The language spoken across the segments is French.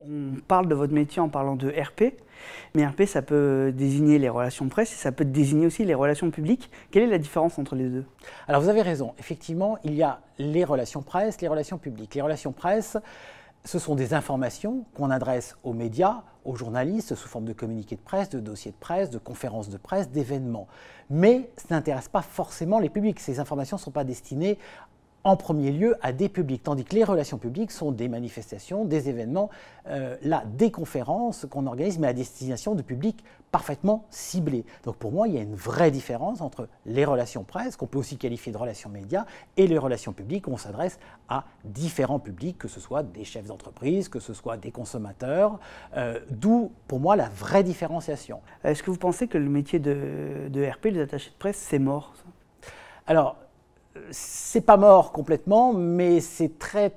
On parle de votre métier en parlant de RP, mais RP ça peut désigner les relations presse et ça peut désigner aussi les relations publiques. Quelle est la différence entre les deux? Alors vous avez raison, effectivement, il y a les relations presse, les relations publiques. Les relations presse, ce sont des informations qu'on adresse aux médias, aux journalistes, sous forme de communiqués de presse, de dossiers de presse, de conférences de presse, d'événements. Mais ça n'intéresse pas forcément les publics. Ces informations ne sont pas destinées en premier lieu à des publics, tandis que les relations publiques sont des manifestations, des événements, là, des conférences qu'on organise, mais à destination de publics parfaitement ciblés. Donc pour moi, il y a une vraie différence entre les relations presse, qu'on peut aussi qualifier de relations médias, et les relations publiques, où on s'adresse à différents publics, que ce soit des chefs d'entreprise, que ce soit des consommateurs, d'où pour moi la vraie différenciation. Est-ce que vous pensez que le métier de RP, les attachés de presse, c'est mort ça? Alors, c'est pas mort complètement, mais c'est très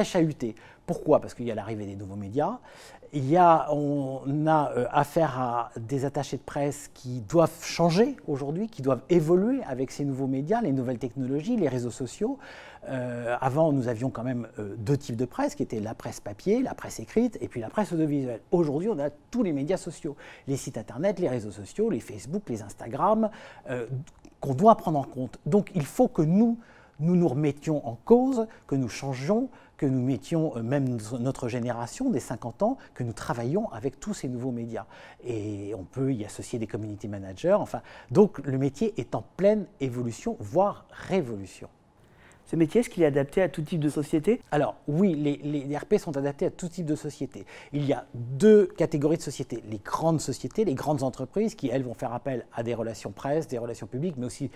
chahuté. Pourquoi? Parce qu'il y a l'arrivée des nouveaux médias. On a affaire à des attachés de presse qui doivent changer aujourd'hui, qui doivent évoluer avec ces nouveaux médias, les nouvelles technologies, les réseaux sociaux. Avant, nous avions quand même deux types de presse, qui étaient la presse papier, la presse écrite, et puis la presse audiovisuelle. Aujourd'hui, on a tous les médias sociaux, les sites internet, les réseaux sociaux, les Facebook, les Instagram, qu'on doit prendre en compte. Donc il faut que nous remettions en cause, que nous changions, que nous mettions, même notre génération des 50 ans, que nous travaillions avec tous ces nouveaux médias. Et on peut y associer des community managers. Enfin, donc le métier est en pleine évolution, voire révolution. Ce métier, est-ce qu'il est adapté à tout type de société? Alors oui, les RP sont adaptés à tout type de société. Il y a deux catégories de sociétés. Les grandes entreprises qui, elles, vont faire appel à des relations presse, des relations publiques, mais aussi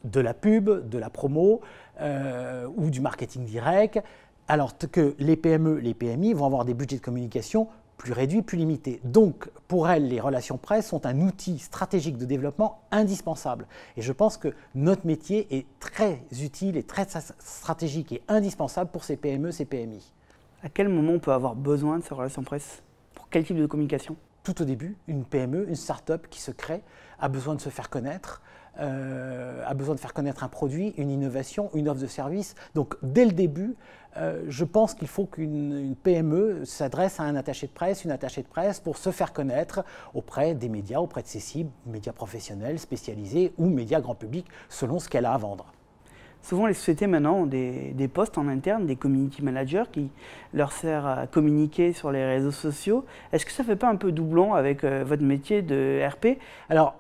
de la pub, de la promo ou du marketing direct. Alors que les PME, les PMI vont avoir des budgets de communication plus réduits, plus limités. Donc, pour elles, les relations presse sont un outil stratégique de développement indispensable. Et je pense que notre métier est très utile et très stratégique et indispensable pour ces PME, ces PMI. À quel moment on peut avoir besoin de ces relations presse? Pour quel type de communication? Tout au début, une PME, une start-up qui se crée, a besoin de se faire connaître, a besoin de faire connaître un produit, une innovation, une offre de service. Donc dès le début, je pense qu'il faut qu'une PME s'adresse à un attaché de presse, une attachée de presse pour se faire connaître auprès des médias, auprès de ses cibles, médias professionnels, spécialisés ou médias grand public, selon ce qu'elle a à vendre. Souvent, les sociétés maintenant ont des postes en interne, des community managers qui leur servent à communiquer sur les réseaux sociaux. Est-ce que ça ne fait pas un peu doublon avec votre métier de RP? Alors,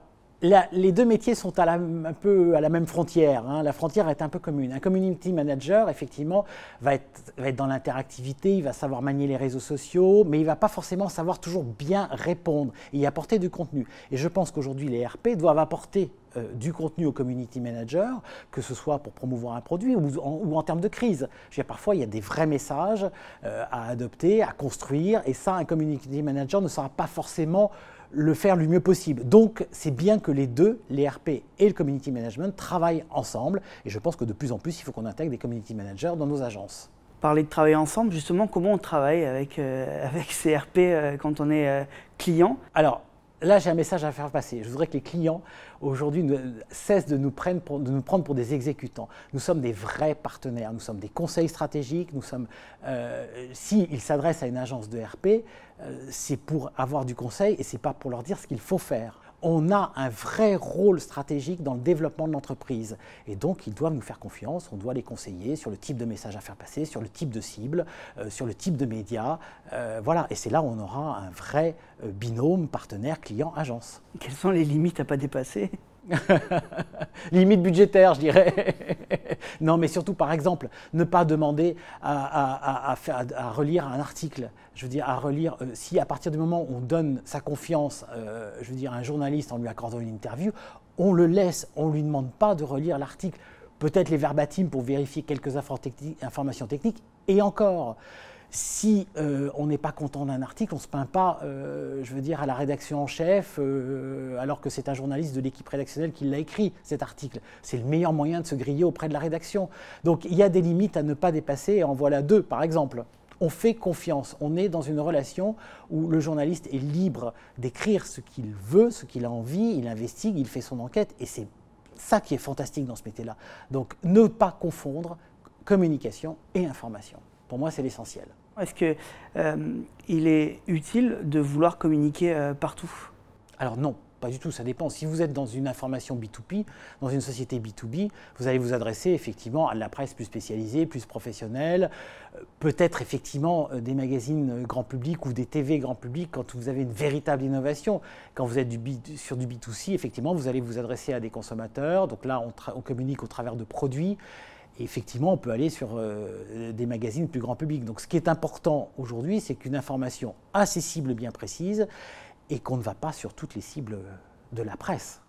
les deux métiers sont un peu à la même frontière, hein. La frontière est un peu commune. Un community manager, effectivement, va être dans l'interactivité, il va savoir manier les réseaux sociaux, mais il ne va pas forcément savoir toujours bien répondre et y apporter du contenu. Et je pense qu'aujourd'hui, les RP doivent apporter du contenu au community manager, que ce soit pour promouvoir un produit ou en termes de crise. Je veux dire, parfois, il y a des vrais messages à adopter, à construire, et ça, un community manager ne saura pas forcément le faire le mieux possible. Donc, c'est bien que les deux, les RP et le community management, travaillent ensemble. Et je pense que de plus en plus, il faut qu'on intègre des community managers dans nos agences. Parler de travailler ensemble, justement, comment on travaille avec ces RP quand on est client? Alors, là, j'ai un message à faire passer. Je voudrais que les clients, aujourd'hui, cessent de nous prendre pour des exécutants. Nous sommes des vrais partenaires, nous sommes des conseils stratégiques, s'ils s'adressent à une agence de RP, c'est pour avoir du conseil et ce n'est pas pour leur dire ce qu'il faut faire. On a un vrai rôle stratégique dans le développement de l'entreprise. Et donc, ils doivent nous faire confiance, on doit les conseiller sur le type de message à faire passer, sur le type de cible, sur le type de médias. Voilà, et c'est là où on aura un vrai binôme partenaire client-agence. Quelles sont les limites à ne pas dépasser? Limite budgétaire, je dirais. Non, mais surtout, par exemple, ne pas demander à relire un article. Je veux dire, à relire, si à partir du moment où on donne sa confiance, je veux dire, à un journaliste en lui accordant une interview, on le laisse, on ne lui demande pas de relire l'article. Peut-être les verbatims pour vérifier quelques informations techniques, et encore. Si on n'est pas content d'un article, on ne se plaint pas, je veux dire, à la rédaction en chef, alors que c'est un journaliste de l'équipe rédactionnelle qui l'a écrit, cet article. C'est le meilleur moyen de se griller auprès de la rédaction. Donc il y a des limites à ne pas dépasser, et en voilà deux, par exemple. On fait confiance, on est dans une relation où le journaliste est libre d'écrire ce qu'il veut, ce qu'il a envie, il investigue, il fait son enquête, et c'est ça qui est fantastique dans ce métier-là. Donc ne pas confondre communication et information. Pour moi, c'est l'essentiel. Est-ce qu'il est utile de vouloir communiquer partout? Alors non, pas du tout, ça dépend. Si vous êtes dans une information B2B, dans une société B2B, vous allez vous adresser effectivement à de la presse plus spécialisée, plus professionnelle, peut-être effectivement des magazines grand public ou des TV grand public quand vous avez une véritable innovation. Quand vous êtes sur du B2C, effectivement, vous allez vous adresser à des consommateurs. Donc là, on communique au travers de produits. Et effectivement, on peut aller sur des magazines plus grand public. Donc ce qui est important aujourd'hui, c'est qu'une information a ses cibles bien précises et qu'on ne va pas sur toutes les cibles de la presse.